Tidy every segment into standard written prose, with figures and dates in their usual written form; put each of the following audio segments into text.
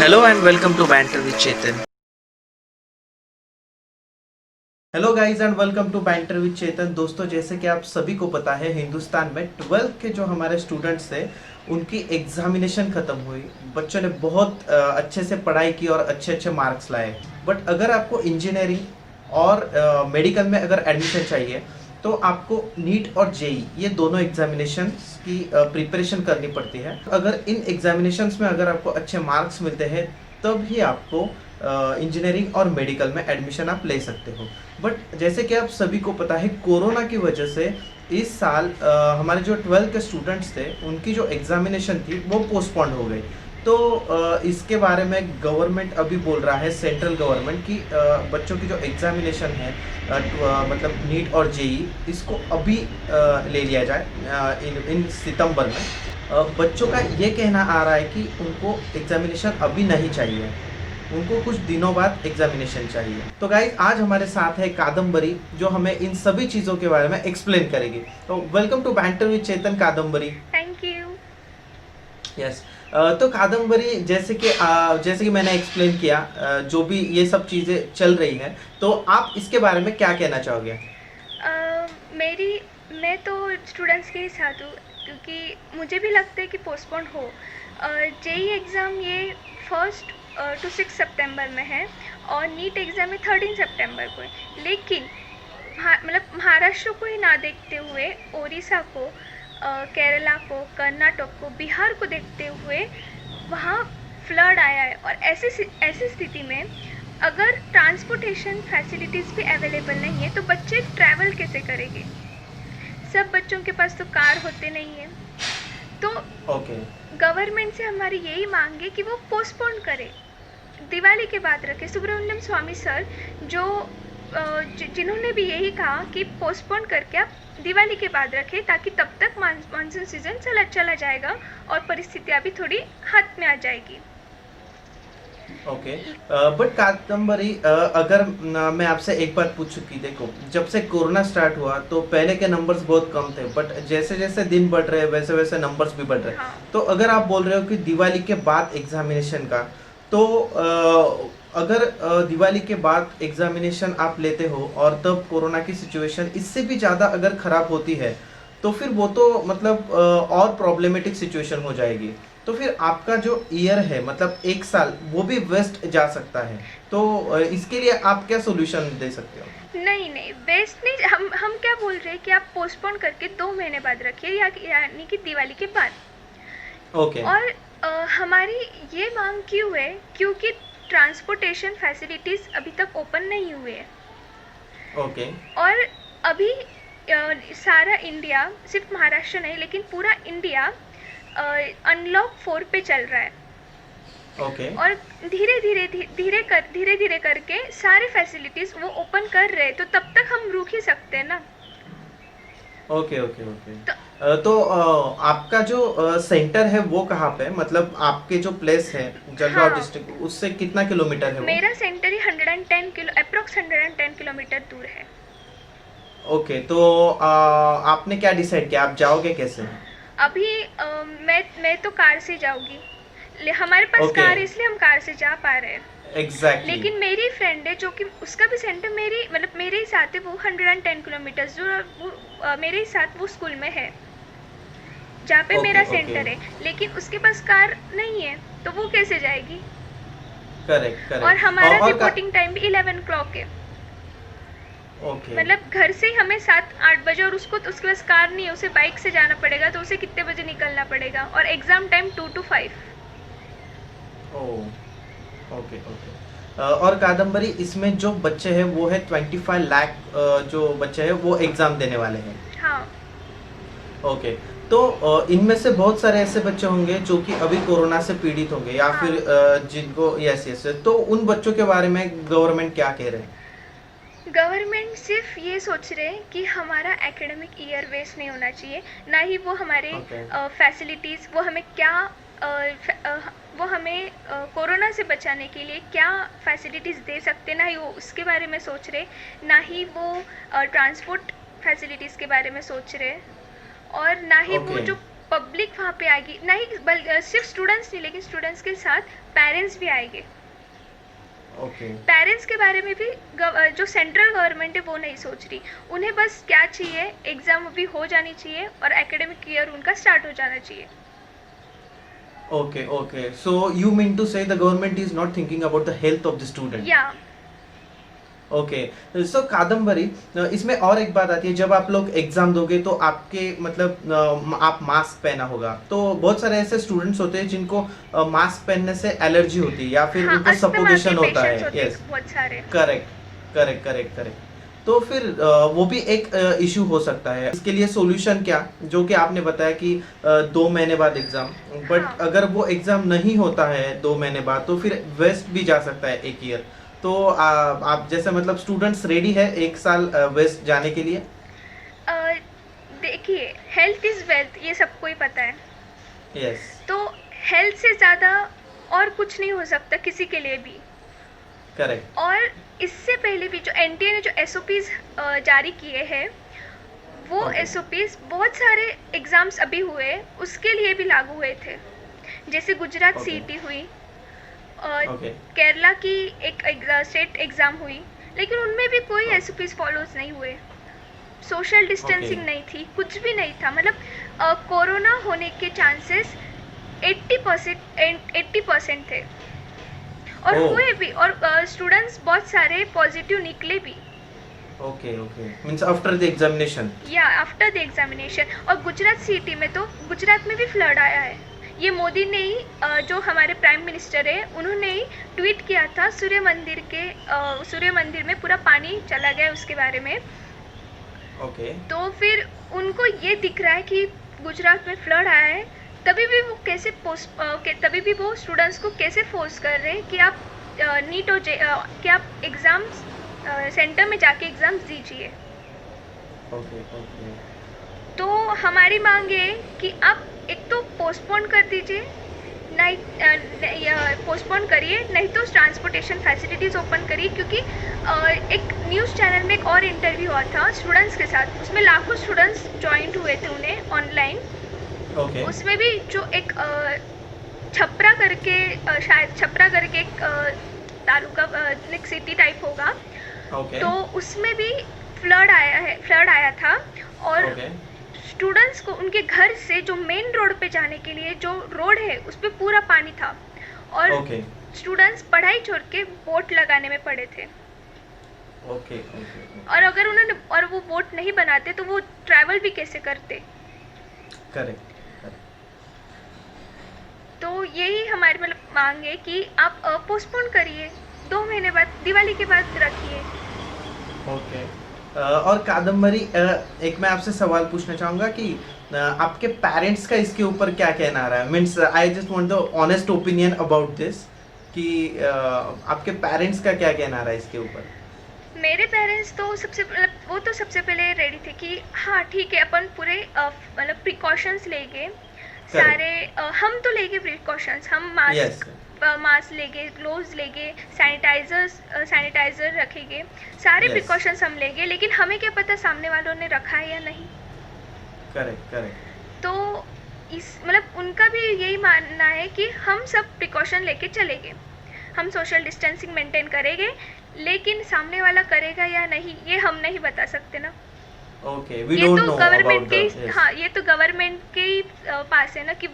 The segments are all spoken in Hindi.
Hello and welcome to Banter with Chetan. Hello guys and welcome to banter with Chetan. दोस्तों, जैसे कि आप सभी को पता है, हिंदुस्तान में 12th के जो हमारे स्टूडेंट्स थे उनकी एग्जामिनेशन खत्म हुई। बच्चों ने बहुत अच्छे से पढ़ाई की और अच्छे अच्छे मार्क्स लाए। बट अगर आपको इंजीनियरिंग और मेडिकल में अगर एडमिशन चाहिए तो आपको नीट और जेई ये दोनों एग्जामिनेशन की प्रिपरेशन करनी पड़ती है। अगर इन एग्जामिनेशंस में अगर आपको अच्छे मार्क्स मिलते हैं तब ही आपको इंजीनियरिंग और मेडिकल में एडमिशन आप ले सकते हो। बट जैसे कि आप सभी को पता है, कोरोना की वजह से इस साल हमारे जो 12th के स्टूडेंट्स थे उनकी जो एग्जामिनेशन थी वो पोस्टपोन्ड हो गई। तो इसके बारे में गवर्नमेंट अभी बोल रहा है, सेंट्रल गवर्नमेंट, की बच्चों की जो एग्जामिनेशन है मतलब नीट और जेई इसको अभी ले लिया जाए इन सितंबर में। बच्चों का ये कहना आ रहा है कि उनको एग्जामिनेशन अभी नहीं चाहिए, उनको कुछ दिनों बाद एग्जामिनेशन चाहिए। तो गाइस, आज हमारे साथ है कादम्बरी जो हमें इन सभी चीज़ों के बारे में एक्सप्लेन करेगी। तो welcome to banter with Chetan, Kadambari. Thank you. Yes. तो कादम्बरी, जैसे कि मैंने एक्सप्लेन किया, जो भी ये सब चीज़ें चल रही हैं, तो आप इसके बारे में क्या कहना चाहोगे? मेरी मैं तो स्टूडेंट्स के ही साथ हूँ, क्योंकि मुझे भी लगता है कि पोस्टपोन हो। जेई एग्ज़ाम ये 1 to 6 सितंबर में है और नीट एग्ज़ाम में 13 सितंबर को है। लेकिन मतलब महाराष्ट्र को ही ना देखते हुए ओडिशा को, केरला को, कर्नाटक को, बिहार को देखते हुए वहाँ फ्लड आया है। और ऐसी स्थिति में अगर ट्रांसपोर्टेशन फैसिलिटीज़ भी अवेलेबल नहीं है तो बच्चे ट्रैवल कैसे करेंगे? सब बच्चों के पास तो कार होते नहीं है। तो ओके। गवर्नमेंट से हमारी यही मांग है कि वो पोस्टपोन करे, दिवाली के बाद रखे। सुब्रमण्यम स्वामी सर जो जिन्होंने भी यही कहा कि पोस्टपोन करके आप दिवाली के बाद रखें, ताकि तब तक मानसून सीजन चला जाएगा और परिस्थितियाँ भी थोड़ी हाथ में आ जाएगी। ओके। बट कादम्बरी, अगर मैं आपसे एक बात पूछूं कि देखो, जब से कोरोना स्टार्ट हुआ तो पहले के नंबर्स बहुत कम थे, बट जैसे जैसे दिन बढ़ रहे हैं वैसे वैसे नंबर्स भी बढ़ रहे हैं। हाँ। तो अगर आप बोल रहे हो कि दिवाली के बाद एग्जामिनेशन का, तो अगर दिवाली के बाद एग्जामिनेशन आप लेते हो और तब कोरोना की सिचुएशन इससे भी ज़्यादा अगर ख़राब होती है तो फिर वो तो मतलब और प्रॉब्लमेटिक सिचुएशन हो जाएगी। तो फिर आपका जो ईयर है, मतलब एक साल, वो भी वेस्ट जा सकता है। तो इसके लिए आप क्या सोल्यूशन दे सकते हो? नहीं, वेस्ट नहीं। हम क्या बोल रहे हैं कि आप पोस्टपोन करके 2 महीने बाद रखिए, यानी कि दिवाली के बाद। ओके। और हमारी ये मांग क्यों है? क्योंकि ट्रांसपोर्टेशन फैसिलिटीज़ अभी तक ओपन नहीं हुए हैं। ओके। और अभी सारा इंडिया, सिर्फ महाराष्ट्र नहीं लेकिन पूरा इंडिया अनलॉक 4 पे चल रहा है। ओके। और धीरे धीरे करके सारे फैसिलिटीज़ वो ओपन कर रहे हैं, तो तब तक हम रुक ही सकते हैं ना। ओके। ओके। ओके। तो आपका जो सेंटर है वो कहाँ पे है? मतलब आपके जो प्लेस है जलगांव हाँ, डिस्ट्रिक्ट, उससे कितना किलोमीटर है वो? मेरा सेंटर ही 110 किलोमीटर दूर है। ओके। तो आपने क्या डिसाइड किया, आप जाओगे कैसे? अभी मैं तो कार से जाऊंगी। हमारे पास ओके। कार है, इसलिए हम कार से जा पा रहे हैं। एग्जैक्टली। लेकिन मेरी फ्रेंड है जो कि उसका भी सेंटर मेरे ही साथ है, वो 110 किलोमीटर दूर, वो मेरे ही साथ वो स्कूल में है जहाँ पे मेरा ओके। ओके। सेंटर है। लेकिन उसके पास कार नहीं है, तो वो कैसे जाएगी? Correct correct. और हमारा रिपोर्टिंग टाइम भी 11 o'clock है। ओके। मतलब घर से हमें 7-8 बजे, और उसको तो उसके पास कार नहीं है, उसे बाइक से जाना पड़ेगा, तो उसे कितने बजे निकलना पड़ेगा? और exam time 2 to 5। Oh. Okay. Okay. और कादम्बरी, इसमें जो बच्चे हैं वो है 25 लाख जो बच्चे हैं वो एग्ज़ाम देने वाले हैं। हाँ। ओके। तो इनमें से बहुत सारे ऐसे बच्चे होंगे जो कि अभी कोरोना से पीड़ित होंगे, या हाँ। फिर जिनको, यस यस, तो उन बच्चों के बारे में गवर्नमेंट क्या कह रहे हैं? गवर्नमेंट सिर्फ ये सोच रहे हैं कि हमारा एकेडमिक ईयर वेस्ट नहीं होना चाहिए, ना ही वो हमारे ओके। फैसिलिटीज़, वो हमें क्या वो हमें कोरोना से बचाने के लिए क्या फैसिलिटीज़ दे सकते, ना ही वो उसके बारे में सोच रहे, ना ही वो ट्रांसपोर्ट फैसिलिटीज़ के बारे में सोच रहे, और ना ही वो ओके। जो पब्लिक वहाँ पे आएगी, नहीं सिर्फ स्टूडेंट्स नहीं, लेकिन स्टूडेंट्स के साथ पेरेंट्स भी आएंगे। ओके पेरेंट्स के बारे में भी जो सेंट्रल गवर्नमेंट है वो नहीं सोच रही। उन्हें बस क्या चाहिए, एग्ज़ाम अभी हो जानी चाहिए और एकेडमिक ईयर उनका स्टार्ट हो जाना चाहिए। okay okay so you mean to say the government is not thinking about the health of the student? या ओके सो कादम्बरी, इसमें और एक बात आती है, जब आप लोग एग्जाम दोगे तो आपके मतलब आप मास्क पहना होगा, तो बहुत सारे ऐसे स्टूडेंट्स होते हैं जिनको मास्क पहनने से एलर्जी होती है या फिर हाँ, उनको अस्थमा सफोकेशन के होता पेशेंट्स है। होते हैं यस बहुत सारे। Correct correct correct correct. तो फिर वो भी एक इशू हो सकता है। इसके लिए सॉल्यूशन क्या, जो कि आपने बताया कि 2 महीने बाद एग्जाम, बट हाँ। अगर वो एग्जाम नहीं होता है 2 महीने बाद तो फिर वेस्ट भी जा सकता है 1 ईयर। तो आप जैसे मतलब स्टूडेंट्स रेडी है 1 साल वेस्ट जाने के लिए? अ, देखिए, हेल्थ इज़ वेल्थ, ये सबको ही पता है। यस तो हेल्थ से ज़्यादा और कुछ नहीं हो सकता किसी के लिए भी। करेक्ट और इससे पहले भी जो एनटीए ने जो एसओपीज जारी किए हैं, वो Okay. एसओपीज बहुत सारे एग्ज़ाम्स अभी हुए उसके लिए भी लागू हुए थे। जैसे गुजरात Okay. सीईटी हुई, ओके केरला की एक स्टेट एग्ज़ाम हुई, लेकिन उनमें भी कोई Okay. एसओपीज फॉलोज नहीं हुए। Social distancing Okay. नहीं थी, कुछ भी नहीं था। मतलब कोरोना होने के चांसेस 80% थे और Oh. हुए भी, और स्टूडेंट्स बहुत सारे पॉजिटिव निकले भी okay okay means after the examination. या आफ्टर द एग्जामिनेशन। और गुजरात सिटी में तो गुजरात में भी फ्लड आया है। ये मोदी ने ही जो हमारे प्राइम मिनिस्टर है उन्होंने ही ट्वीट किया था, सूर्य मंदिर में पूरा पानी चला गया उसके बारे में। ओके तो फिर उनको ये दिख रहा है कि गुजरात में फ्लड आया है, तभी भी वो तभी भी वो स्टूडेंट्स को कैसे फोर्स कर रहे हैं कि आप नीट हो कि आप एग्ज़ाम्स सेंटर में जाके एग्ज़ाम्स दीजिए। ओके ओके तो हमारी मांग है कि आप एक तो पोस्टपोन कर दीजिए, नहीं पोस्टपोन करिए, नहीं तो ट्रांसपोर्टेशन फैसिलिटीज़ ओपन करिए। क्योंकि एक न्यूज़ चैनल में एक और इंटरव्यू हुआ था स्टूडेंट्स के साथ, उसमें लाखों स्टूडेंट्स ज्वाइंट हुए थे उन्हें ऑनलाइन। ओके उसमें भी जो एक छपरा करके शायद छपरा करके एक तालुका एक सिटी टाइप होगा, ओके तो उसमें भी फ्लड आया था। और ओके स्टूडेंट्स को उनके घर से जो मेन रोड पे जाने के लिए जो रोड है उस पे पूरा पानी था, और ओके स्टूडेंट्स पढ़ाई छोड़ के बोट लगाने में पड़े थे। ओके ओके और अगर वो बोट नहीं बनाते तो वो ट्रैवल भी कैसे करते। करेक्ट तो यही हमारी मतलब मांग है कि आप पोस्टपोन करिए, 2 महीने बाद, दिवाली के बाद रखिए। ओके और कादम्बरी, एक मैं आपसे सवाल पूछना चाहूँगा कि आपके पेरेंट्स का इसके ऊपर क्या कहना आ रहा है? Means I just want the honest opinion about this, कि आपके पेरेंट्स का क्या कहना आ रहा है इसके ऊपर? मेरे पेरेंट्स तो सबसे पहले रेडी थे कि हाँ ठीक है, अपन पूरे मतलब प्रिकॉशंस लेंगे सारे। हम तो लेंगे प्रिकॉशंस, हम Yes. मास्क लेंगे, ग्लोव्स लेंगे, सैनिटाइजर रखेंगे, सारे Yes. प्रिकॉशंस हम लेंगे। लेकिन हमें क्या पता सामने वालों ने रखा है या नहीं। करेक्ट तो मतलब उनका भी यही मानना है कि हम सब प्रिकॉशन लेके चलेंगे, हम सोशल डिस्टेंसिंग मेंटेन करेंगे, लेकिन सामने वाला करेगा या नहीं ये हम नहीं बता सकते ना। ओके वी ये डोंट तो नो गवर्नमेंट अबाउट के हाँ, ये तो गवर्नमेंट के ही पास है ना कि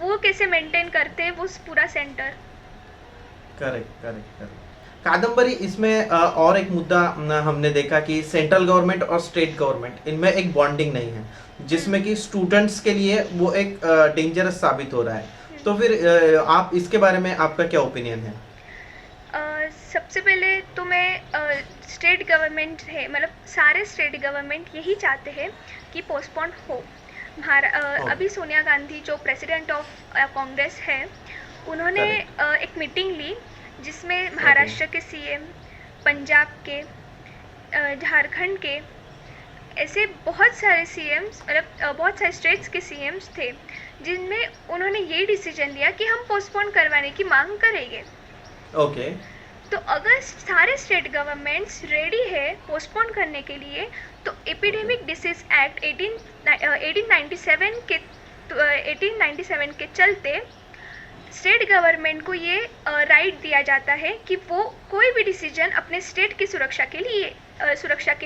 वो कैसे मेंटेन करते हैं वो पूरा सेंटर। करेक्ट कादम्बरी, इसमें और एक मुद्दा हमने देखा कि सेंट्रल गवर्नमेंट और स्टेट गवर्नमेंट इनमें एक बॉन्डिंग नहीं है, जिसमें कि स्टूडेंट्स के लिए वो एक डेंजरस साबित हो रहा है। तो फिर आप इसके बारे में आपका क्या ओपिनियन है? सबसे पहले तो मैं स्टेट गवर्नमेंट है, मतलब सारे स्टेट गवर्नमेंट यही चाहते हैं कि पोस्टपोन हो। अभी सोनिया गांधी जो प्रेसिडेंट ऑफ कांग्रेस है, उन्होंने एक मीटिंग ली जिसमें महाराष्ट्र के सीएम, पंजाब के, झारखंड के, ऐसे बहुत सारे सीएम्स, मतलब बहुत सारे स्टेट्स के सीएम्स थे, जिनमें उन्होंने ये डिसीजन लिया कि हम पोस्टपोन करवाने की मांग करेंगे। ओके तो अगर सारे स्टेट गवर्नमेंट्स रेडी है पोस्टपोन करने के लिए, तो एपिडेमिक डिसीज एक्ट 1897 के 1897 के चलते स्टेट गवर्नमेंट को ये राइट दिया जाता है कि वो कोई भी डिसीजन अपने स्टेट की सुरक्षा के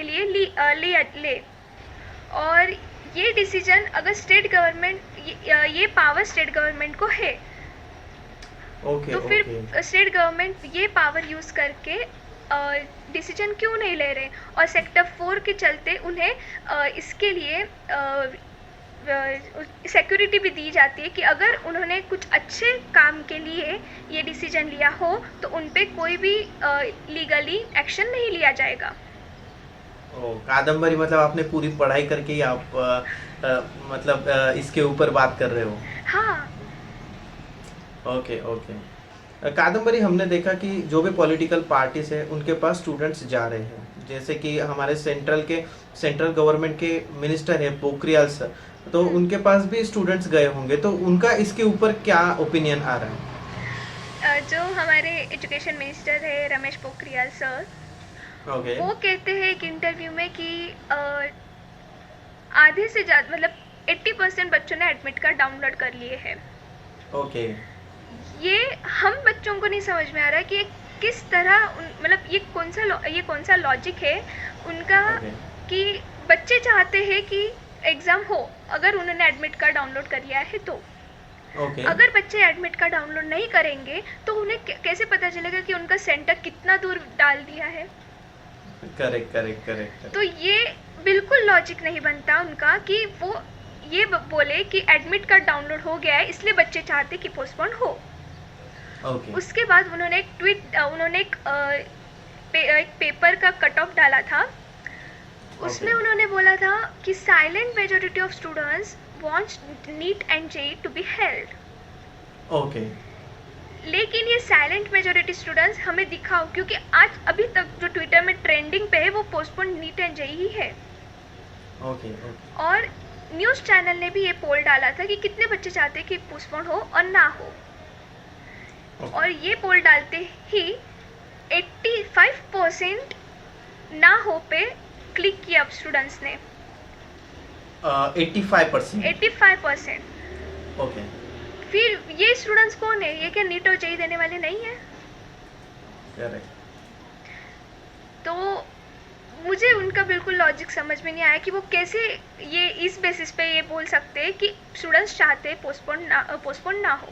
लिए ले। और ये डिसीजन अगर स्टेट गवर्नमेंट ये पावर स्टेट गवर्नमेंट को है, तो फिर स्टेट गवर्नमेंट ये पावर यूज़ करके डिसीजन क्यों नहीं ले रहे। और सेक्टर 4 के चलते उन्हें इसके लिए सिक्योरिटी भी दी जाती है कि अगर उन्होंने कुछ अच्छे काम के लिए ये डिसीजन लिया हो तो उन पे कोई भी लीगली एक्शन नहीं लिया जाएगा। कादम्बरी, मतलब आपने पूरी पढ़ाई करके ही आप मतलब इसके ऊपर बात कर रहे हो? हाँ। ओके। कादम्बरी, हमने देखा कि जो भी पॉलिटिकल पार्टीज है उनके पास स्टूडेंट्स जा रहे हैं, जैसे कि हमारे सेंट्रल गवर्नमेंट के मिनिस्टर है पोखरियाल सर, तो उनके पास भी स्टूडेंट्स गए होंगे, तो उनका इसके ऊपर क्या ओपिनियन आ रहा है? जो हमारे एजुकेशन मिनिस्टर है रमेश पोखरियाल सर, वो कहते हैं एक इंटरव्यू में कि आधे से ज़्यादा मतलब 80% बच्चों ने एडमिट कार्ड डाउनलोड कर लिए हैं। ये हम बच्चों को नहीं समझ में आ रहा है कि किस तरह मतलब ये कौन सा लॉजिक है उनका कि बच्चे चाहते हैं कि एग्ज़ाम हो अगर उन्होंने एडमिट कार्ड डाउनलोड कर लिया है तो। अगर बच्चे एडमिट कार्ड डाउनलोड नहीं करेंगे तो उन्हें कैसे पता चलेगा कि उनका सेंटर कितना दूर डाल दिया है। करेक्ट। तो ये बिल्कुल लॉजिक नहीं बनता उनका कि वो ये बोले कि एडमिट कार्ड डाउनलोड हो गया है इसलिए बच्चे चाहते कि पोस्टपोन हो। उसके बाद उन्होंने एक पेपर का कट ऑफ डाला था। उसमें उन्होंने बोला था कि silent majority of students wants NEET and JEE to be held. लेकिन ये साइलेंट मेजॉरिटी स्टूडेंट्स हमें दिखाओ, क्योंकि आज अभी तक जो ट्विटर में ट्रेंडिंग पे है वो पोस्टपोन नीट एंड जेईई ही है। और न्यूज़ चैनल ने भी ये पोल डाला था कि कितने बच्चे चाहते हैं कि पोस्टपोन हो और ना हो। और ये पोल डालते ही 85% ना हो पे क्लिक किया स्टूडेंट्स ने। 85%। फिर ये स्टूडेंट्स कौन है? ये क्या नीट और जेईई देने वाले नहीं है? तो मुझे उनका बिल्कुल लॉजिक समझ में नहीं आया कि वो कैसे ये इस बेसिस पे ये बोल सकते हैं कि स्टूडेंट्स चाहते हैं पोस्टपोन ना हो।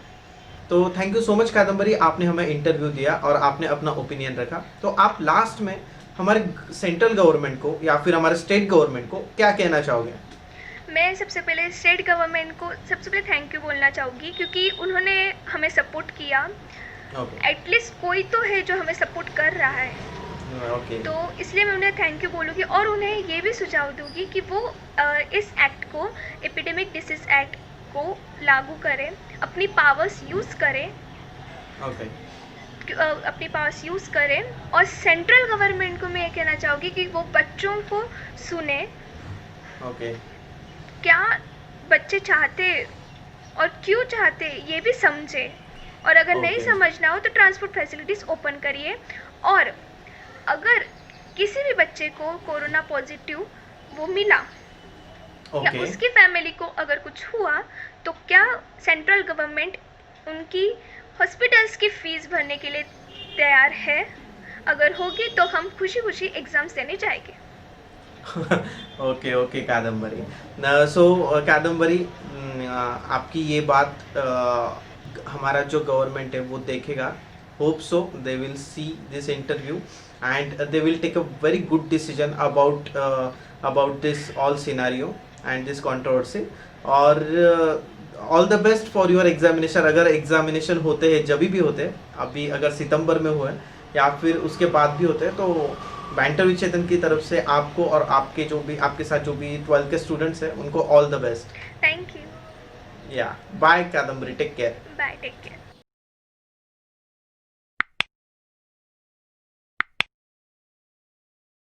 तो thank you so much Kadambari, आपने हमें इंटरव्यू दिया और आपने अपना ओपिनियन रखा। तो आप लास्ट में हमारे सेंट्रल गवर्नमेंट को या फिर हमारे स्टेट गवर्नमेंट को क्या कहना चाहोगे? मैं सबसे पहले स्टेट गवर्नमेंट को थैंक यू बोलना चाहूँगी, क्योंकि उन्होंने हमें सपोर्ट किया। एटलीस्ट कोई तो है जो हमें सपोर्ट कर रहा है। तो इसलिए मैं उन्हें थैंक यू बोलूँगी और उन्हें ये भी सुझाव दूँगी कि वो इस एक्ट को, एपिडेमिक डिसीज एक्ट को लागू करें, अपनी पावर्स यूज़ करें। अपनी पावर्स यूज़ करें। और सेंट्रल गवर्नमेंट को मैं ये कहना चाहूँगी कि वो बच्चों को सुने। क्या बच्चे चाहते और क्यों चाहते ये भी समझे। और अगर नहीं समझना हो तो ट्रांसपोर्ट फैसिलिटीज़ ओपन करिए। और अगर किसी भी बच्चे को कोरोना पॉजिटिव वो मिला या उसकी फैमिली को अगर कुछ हुआ तो क्या सेंट्रल गवर्नमेंट उनकी हॉस्पिटल्स की फीस भरने के लिए तैयार है? अगर होगी तो हम खुशी खुशी एग्जाम्स देने जाएंगे। ओके कादम्बरी। सो कादम्बरी, आपकी ये बात हमारा जो गवर्नमेंट है वो देखेगा। Hope so they will see this interview and they will take a very good decision about this all scenario and this controversy। और all the best for your examination। अगर एग्जामिनेशन होते हैं, जब भी होते हैं, अभी अगर सितंबर में हुए या फिर उसके बाद भी होते हैं, तो बैंटर विद चेतन की तरफ से आपको और आपके साथ जो भी 12th के स्टूडेंट्स हैं उनको all the best. Thank you. या bye Kadambari, take care. Bye, take care.